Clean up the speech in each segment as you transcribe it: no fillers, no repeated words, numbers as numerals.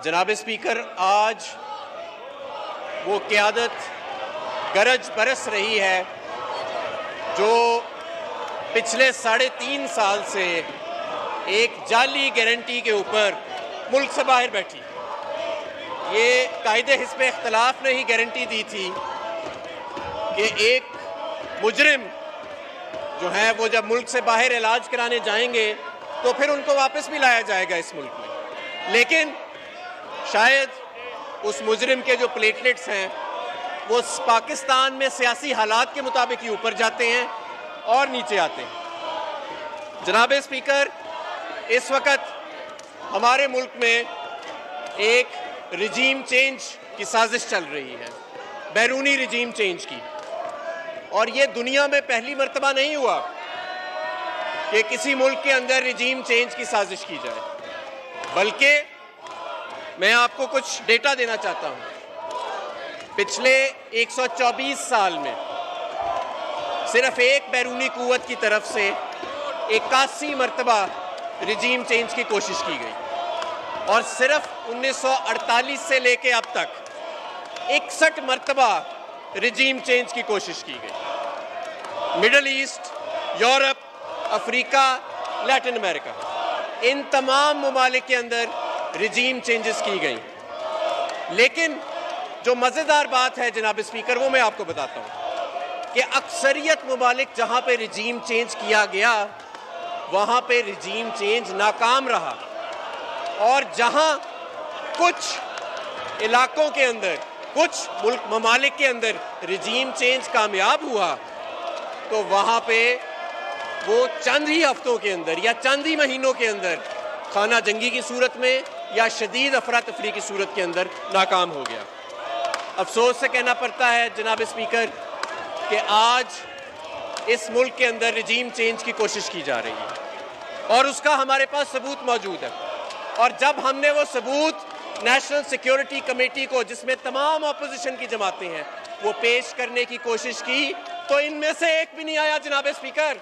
जनाब स्पीकर, आज वो क़यादत गरज बरस रही है जो पिछले 3.5 साल से एक जाली गारंटी के ऊपर मुल्क से बाहर बैठी। ये कायदे हिस्ब इख्तलाफ ने ही गारंटी दी थी कि एक मुजरिम जो है वो जब मुल्क से बाहर इलाज कराने जाएंगे तो फिर उनको वापस भी लाया जाएगा इस मुल्क में। लेकिन शायद उस मुजरिम के जो प्लेटलेट्स हैं वो पाकिस्तान में सियासी हालात के मुताबिक ही ऊपर जाते हैं और नीचे आते हैं। जनाब स्पीकर, इस वक्त हमारे मुल्क में एक रिजीम चेंज की साजिश चल रही है, बैरूनी रिजीम चेंज की, और ये दुनिया में पहली मर्तबा नहीं हुआ कि किसी मुल्क के अंदर रिजीम चेंज की साजिश की जाए। बल्कि मैं आपको कुछ डेटा देना चाहता हूं। पिछले 124 साल में सिर्फ एक बैरूनी कुव्वत की तरफ से 81 मरतबा रिजीम चेंज की कोशिश की गई और सिर्फ 1948 से लेके अब तक 61 मरतबा रिजीम चेंज की कोशिश की गई। Middle East, Europe, Africa, Latin America, इन तमाम ममालिक के अंदर रिजीम चेंजेस की गई। लेकिन जो मज़ेदार बात है जनाब स्पीकर, वो मैं आपको बताता हूँ कि अक्सरियत ममालिक जहाँ पे रिजीम चेंज किया गया वहाँ पे रिजीम चेंज नाकाम रहा, और जहाँ कुछ इलाकों के अंदर, कुछ मुल्क ममालिक के अंदर रिजीम चेंज कामयाब हुआ तो वहाँ पे वो चंद ही हफ्तों के अंदर या चंद ही महीनों के अंदर खाना जंगी की सूरत में या शदीद अफरा तफरी की सूरत के अंदर नाकाम हो गया। अफसोस से कहना पड़ता है जनाब स्पीकर कि आज इस मुल्क के अंदर रिजीम चेंज की कोशिश की जा रही है और उसका हमारे पास सबूत मौजूद है। और जब हमने वो सबूत नेशनल सिक्योरिटी कमेटी को, जिसमें तमाम अपोजिशन की जमातें हैं, वो पेश करने की कोशिश की तो इनमें से एक भी नहीं आया जनाब स्पीकर।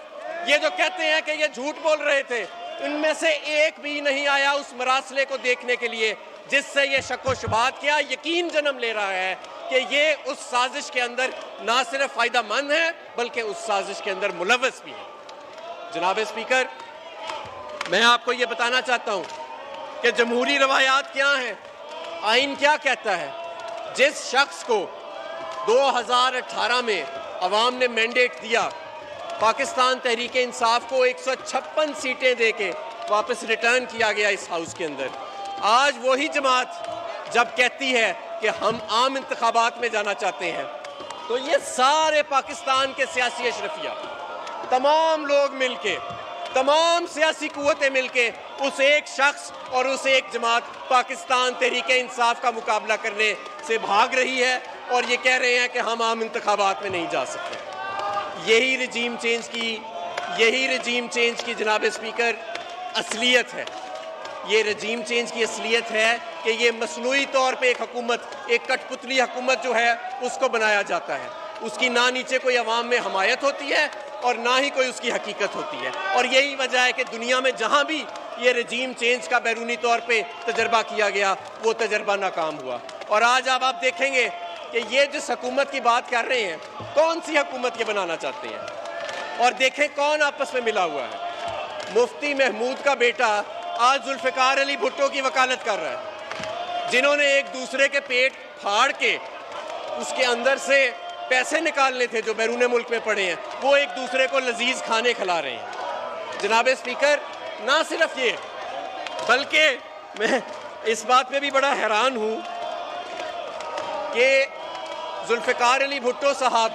ये जो कहते हैं कि ये झूठ बोल रहे थे, इनमें से एक भी नहीं आया उस मरासले को देखने के लिए जिससे ये शक शुबात क्या यकीन जन्म ले रहा है कि ये उस साजिश के अंदर ना सिर्फ फ़ायदामंद है बल्कि उस साजिश के अंदर मुलव्वस भी है। जनाब स्पीकर, मैं आपको ये बताना चाहता हूँ कि जमहूरी रवायात क्या हैं, आइन क्या कहता है। जिस शख्स को 2018 में अवाम ने मैंडेट दिया, पाकिस्तान तहरीक इंसाफ को 156 सीटें देके वापस रिटर्न किया गया इस हाउस के अंदर। आज वही जमात जब कहती है कि हम आम इंतखाबात में जाना चाहते हैं तो ये सारे पाकिस्तान के सियासी अशरफिया, तमाम लोग मिलके, तमाम सियासी कुव्वतें मिलके उस एक शख्स और उस एक जमात पाकिस्तान तहरीक इंसाफ का मुकाबला करने से भाग रही है और ये कह रहे हैं कि हम आम इंतखाबात में नहीं जा सकते। यही रिजीम चेंज की जनाब स्पीकर असलियत है। ये रिजीम चेंज की असलियत है कि ये मसनूई तौर पे एक हुकूमत, एक कठपुतली हुकूमत जो है उसको बनाया जाता है। उसकी ना नीचे कोई अवाम में हमायत होती है और ना ही कोई उसकी हकीकत होती है। और यही वजह है कि दुनिया में जहाँ भी ये रिजीम चेंज का बैरूनी तौर पे तजर्बा किया गया वो तजर्बा नाकाम हुआ। और आज आप देखेंगे कि ये जिस हुकूमत की बात कर रहे हैं, कौन सी हुकूमत ये बनाना चाहते हैं, और देखें कौन आपस में मिला हुआ है। मुफ्ती महमूद का बेटा आज जुल्फ़िकार अली भुट्टो की वकालत कर रहा है, जिन्होंने एक दूसरे के पेट फाड़ के उसके अंदर से पैसे निकालने थे जो बैरून मुल्क में पड़े हैं, वो एक दूसरे को लजीज खाने खिला रहे हैं। जनाब स्पीकर, ना सिर्फ ये बल्कि मैं इस बात में भी बड़ा हैरान हूँ कि जुल्फ़िकार अली भुट्टो साहब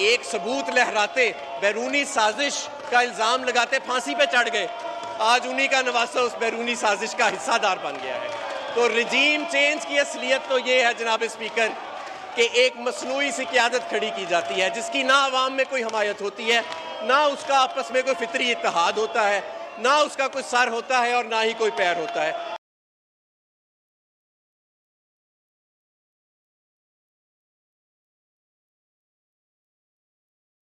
एक सबूत लहराते, बैरूनी साजिश का इल्ज़ाम लगाते फांसी पे चढ़ गए। आज उन्हीं का नवासा उस बैरूनी साजिश का हिस्सादार बन गया है। तो रिजीम चेंज की असलियत तो ये है जनाब स्पीकर कि एक मसनूई सी क़यादत खड़ी की जाती है जिसकी ना अवाम में कोई हमायत होती है, ना उसका आपस में कोई फितरी इत्तेहाद होता है, ना उसका कोई सर होता है और ना ही कोई पैर होता है।